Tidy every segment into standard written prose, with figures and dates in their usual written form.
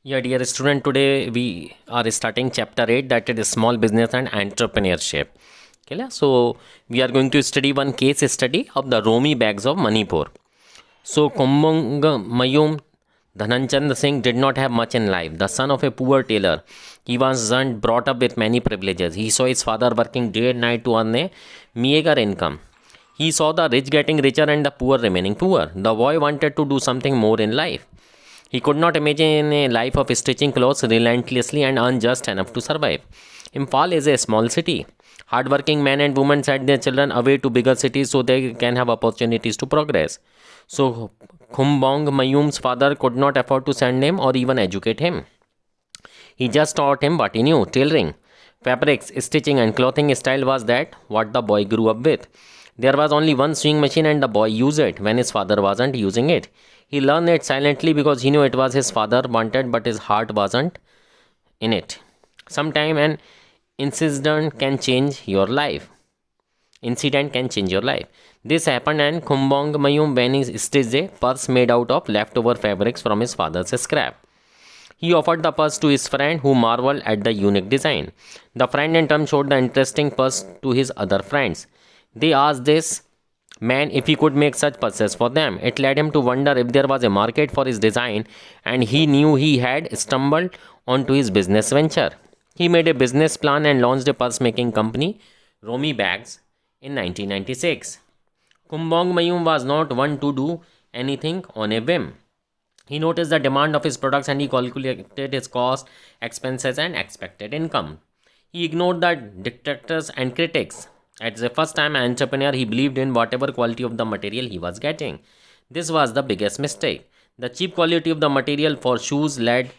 Yeah, dear student, today we are starting chapter 8, that is small business and entrepreneurship. Okay, so we are going to study one case study of the Romi bags of Manipur. So Kumbang Mayum Dhananchand Singh did not have much in life. The son of a poor tailor, he was brought up with many privileges. He saw his father working day and night to earn a meager income. He saw the rich getting richer and the poor remaining poor. The boy wanted to do something more in life. He could not imagine a life of stitching clothes relentlessly and earn just enough to survive. Imphal is a small city. Hardworking men and women send their children away to bigger cities so they can have opportunities to progress. So, Khumbong Mayum's father could not afford to send him or even educate him. He just taught him what he knew: tailoring, fabrics, stitching, and clothing style was that what the boy grew up with. There was only one sewing machine and the boy used it when his father wasn't using it. He learned it silently because he knew it was his father wanted, but his heart wasn't in it. Sometime an incident can change your life. Incident can change your life. This happened and Kumbong Mayum when he stitched a purse made out of leftover fabrics from his father's scrap. He offered the purse to his friend who marveled at the unique design. The friend in turn showed the interesting purse to his other friends. They asked this man if he could make such purses for them. It led him to wonder if there was a market for his design, and he knew he had stumbled onto his business venture. He made a business plan and launched a purse making company, Romi Bags, in 1996. Kumbong Mayum was not one to do anything on a whim. He noticed the demand of his products and he calculated his cost, expenses, and expected income. He ignored the detractors and critics. At the first time entrepreneur, he believed in whatever quality of the material he was getting. This was the biggest mistake. The cheap quality of the material for shoes led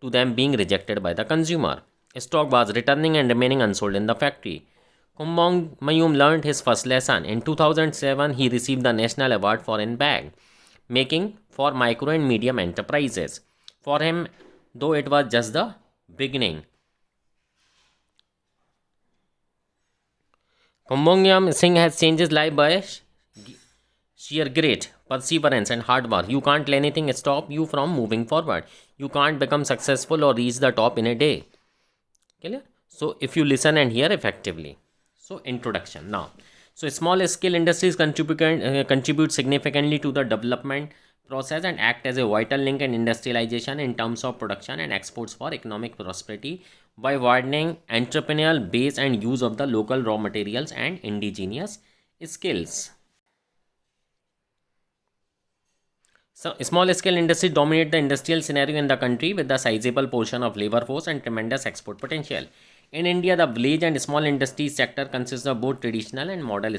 to them being rejected by the consumer. Stock was returning and remaining unsold in the factory. Kumbong Mayum learned his first lesson. In 2007, he received the National Award for in bag making for micro and medium enterprises. For him, though it was just the beginning. Kumbong Singh has changed his life by sheer grit, perseverance, and hard work. You can't let anything stop you from moving forward. You can't become successful or reach the top in a day. Clear? So, if you listen and hear effectively. So, introduction now. So, small scale industries contribute significantly to the development process and act as a vital link in industrialization in terms of production and exports for economic prosperity by widening entrepreneurial base and use of the local raw materials and indigenous skills. So, small scale industries dominate the industrial scenario in the country with a sizable portion of labor force and tremendous export potential. In India, the village and small industries sector consists of both traditional and modern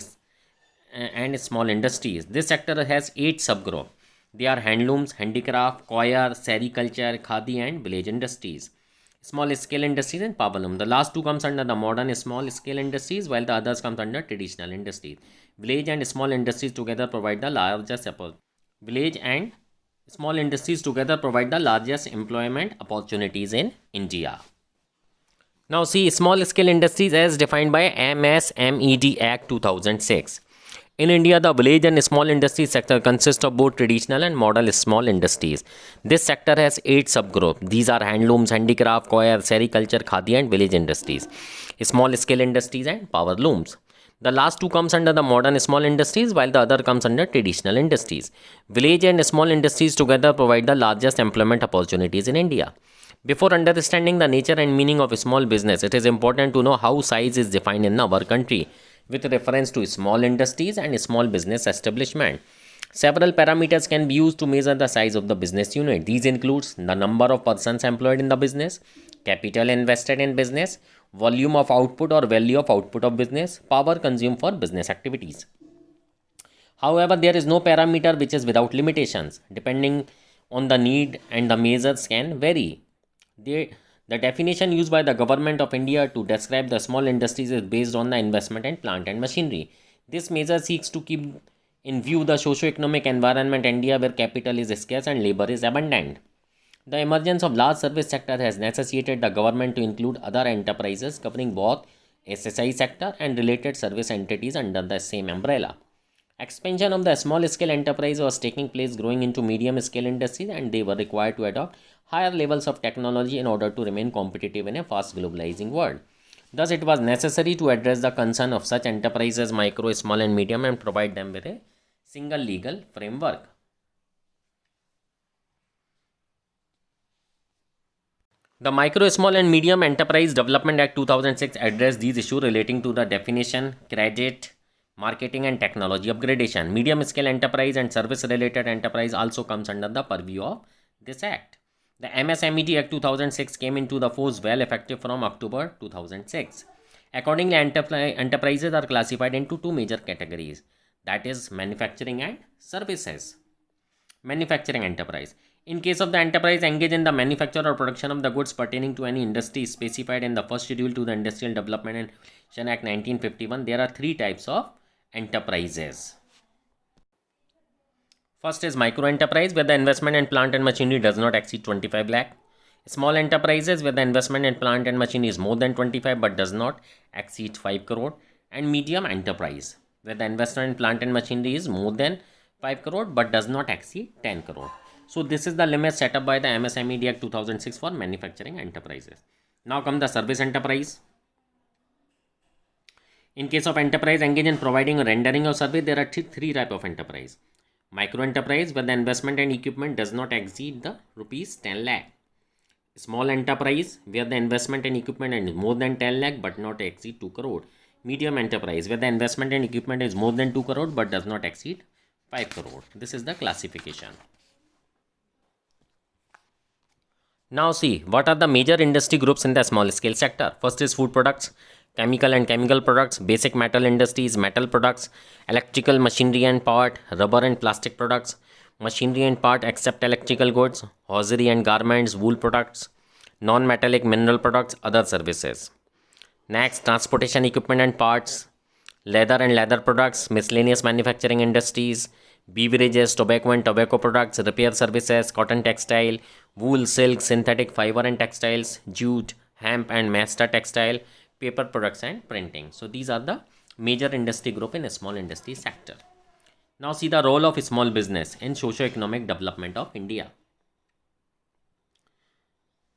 and small industries. This sector has 8 subgroups. They are handlooms, handicraft, coir, sericulture, khadi and village industries. Small scale industries and powerloom. The last two comes under the modern small scale industries while the others comes under traditional industries. Village and small industries together provide the largest village and small industries together provide the largest employment opportunities in India. Now see small scale industries as defined by MSMED Act 2006. In India, the village and small industry sector consists of both traditional and modern small industries. This sector has 8 subgroups. These are handlooms, handicraft, coir, sericulture, khadi and village industries, small scale industries and power looms. The last two comes under the modern small industries while the other comes under traditional industries. Village and small industries together provide the largest employment opportunities in India. Before understanding the nature and meaning of small business, it is important to know how size is defined in our country with reference to small industries and small business establishment. Several parameters can be used to measure the size of the business unit. These include the number of persons employed in the business, capital invested in business, volume of output or value of output of business, power consumed for business activities. However, there is no parameter which is without limitations. Depending on the need and the measures can vary. The definition used by the Government of India to describe the small industries is based on the investment in plant and machinery. This measure seeks to keep in view the socio-economic environment in India where capital is scarce and labor is abundant. The emergence of large service sector has necessitated the government to include other enterprises covering both SSI sector and related service entities under the same umbrella. Expansion of the small scale enterprise was taking place growing into medium scale industries and they were required to adopt higher levels of technology in order to remain competitive in a fast globalizing world. Thus, it was necessary to address the concern of such enterprises, micro, small, and medium, and provide them with a single legal framework. The Micro, Small, and Medium Enterprise Development Act 2006 addressed these issues relating to the definition, credit, marketing, and technology upgradation. Medium scale enterprise and service related enterprise also comes under the purview of this act. The MSMED Act 2006 came into the force well effective from October 2006. Accordingly, enterprises are classified into two major categories, that is manufacturing and services. Manufacturing enterprise. In case of the enterprise engaged in the manufacture or production of the goods pertaining to any industry specified in the first schedule to the Industrial Development and Innovation Act 1951, there are three types of enterprises. First is micro enterprise, where the investment in plant and machinery does not exceed 25 lakh. Small enterprises, where the investment in plant and machinery is more than 25 but does not exceed 5 crore. And medium enterprise, where the investment in plant and machinery is more than 5 crore but does not exceed 10 crore. So this is the limit set up by the MSMED Act 2006 for manufacturing enterprises. Now come the service enterprise. In case of enterprise engaged in providing or rendering of service, there are three types of enterprise. Micro enterprise, where the investment and equipment does not exceed the rupees 10 lakh. Small enterprise, where the investment and equipment is more than 10 lakh but not exceed 2 crore. Medium enterprise, where the investment and equipment is more than 2 crore but does not exceed 5 crore. This is the classification. Now see, what are the major industry groups in the small scale sector? First is food products, chemical and chemical products, basic metal industries, metal products, electrical machinery and part, rubber and plastic products, machinery and part except electrical goods, hosiery and garments, wool products, non-metallic mineral products, other services. Next, transportation equipment and parts, leather and leather products, miscellaneous manufacturing industries, beverages, tobacco and tobacco products, repair services, cotton textile, wool, silk, synthetic fiber and textiles, jute, hemp and masta textile, paper products and printing. So these are the major industry group in a small industry sector. Now see the role of small business in socio-economic development of India.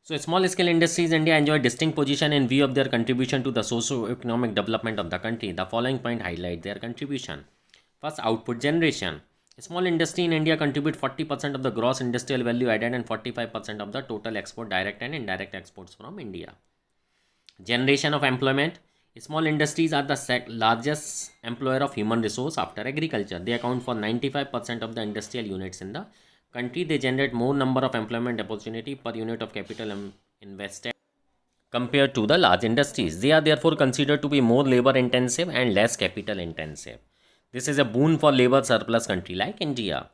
So small scale industries in India enjoy distinct position in view of their contribution to the socio-economic development of the country. The following point highlight their contribution. First, output generation. Small industry in India contribute 40% of the gross industrial value added and 45% of the total export direct and indirect exports from India. Generation of employment. Small industries are the largest employer of human resource after agriculture. They account for 95% of the industrial units in the country. They generate more number of employment opportunity per unit of capital invested compared to the large industries. They are therefore considered to be more labor intensive and less capital intensive. This is a boon for labor surplus country like India.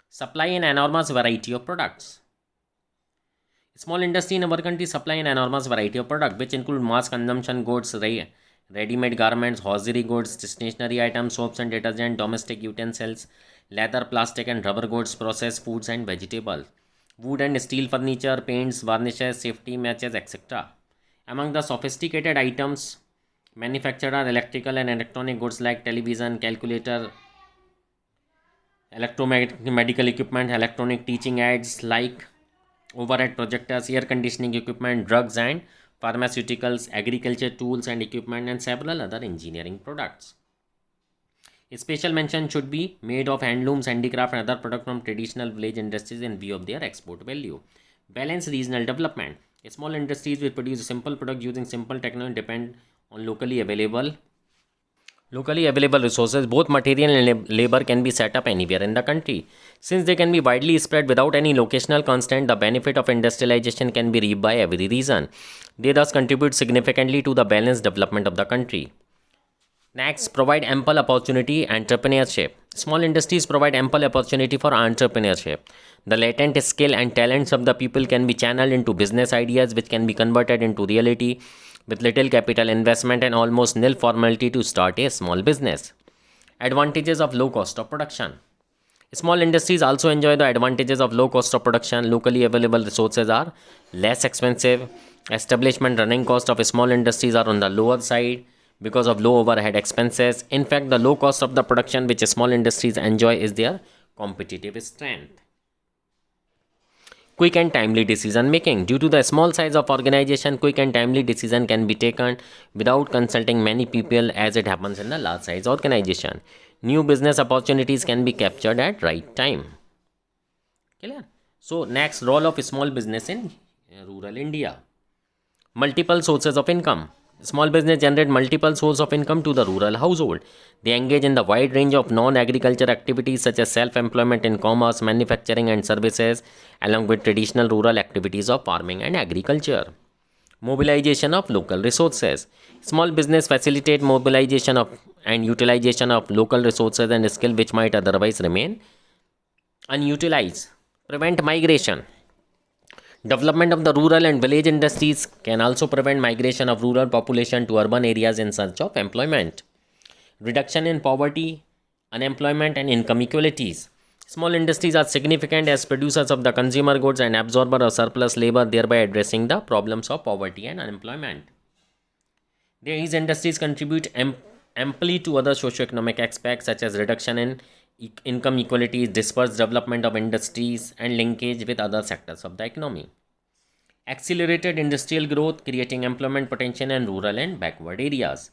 Supply an enormous variety of products. Small industry in our country supply an enormous variety of products which include mass consumption goods, ready-made garments, hosiery goods, stationery items, soaps and detergent, domestic utensils, leather, plastic and rubber goods, processed foods and vegetables, wood and steel furniture, paints, varnishes, safety matches, etc. Among the sophisticated items manufactured are electrical and electronic goods like television, calculator, electromedical equipment, electronic teaching aids like overhead projectors, air conditioning equipment, drugs and pharmaceuticals, agriculture tools and equipment, and several other engineering products. A special mention should be made of handlooms, handicraft and other products from traditional village industries in view of their export value. Balanced regional development. Small industries will produce simple products using simple technology depend on locally available resources. Both material and labor can be set up anywhere in the country. Since they can be widely spread without any locational constraint, the benefit of industrialization can be reaped by every region. They thus contribute significantly to the balanced development of the country. Next, provide ample opportunity entrepreneurship. Small industries provide ample opportunity for entrepreneurship. The latent skill and talents of the people can be channeled into business ideas which can be converted into reality with little capital investment and almost nil formality to start a small business. Advantages of low cost of production. Small industries also enjoy the advantages of low cost of production. Locally available resources are less expensive. Establishment running cost of small industries are on the lower side because of low overhead expenses. In fact, the low cost of the production which small industries enjoy is their competitive strength. Quick and timely decision making. Due to the small size of organization, quick and timely decision can be taken without consulting many people as it happens in the large size organization. New business opportunities can be captured at right time. Clear? So next, role of small business in rural India. Multiple sources of income. Small business generate multiple sources of income to the rural household. They engage in the wide range of non-agriculture activities such as self-employment in commerce, manufacturing and services, along with traditional rural activities of farming and agriculture. Mobilization of local resources. Small business facilitate mobilization of and utilization of local resources and skill which might otherwise remain unutilized. Prevent migration. Development of the rural and village industries can also prevent migration of rural population to urban areas in search of employment. Reduction in poverty, unemployment and income inequalities. Small industries are significant as producers of the consumer goods and absorber of surplus labor, thereby addressing the problems of poverty and unemployment. These industries contribute amply to other socio-economic aspects such as reduction in income inequalities, dispersed development of industries, and linkage with other sectors of the economy. Accelerated industrial growth, creating employment potential in rural and backward areas.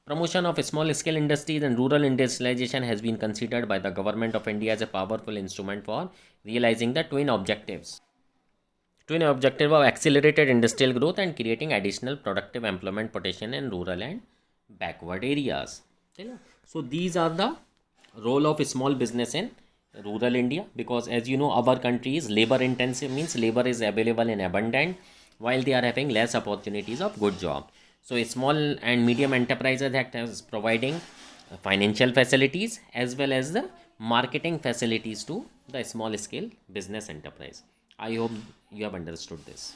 Promotion of small-scale industries and rural industrialization has been considered by the Government of India as a powerful instrument for realizing the twin objectives. Twin objective of accelerated industrial growth and creating additional productive employment potential in rural and backward areas. So these are the role of small business in rural India, because as you know, our country is labor intensive, means labor is available in abundant while they are having less opportunities of good job. So small and medium enterprises act as providing financial facilities as well as the marketing facilities to the small scale business enterprise. I hope you have understood this.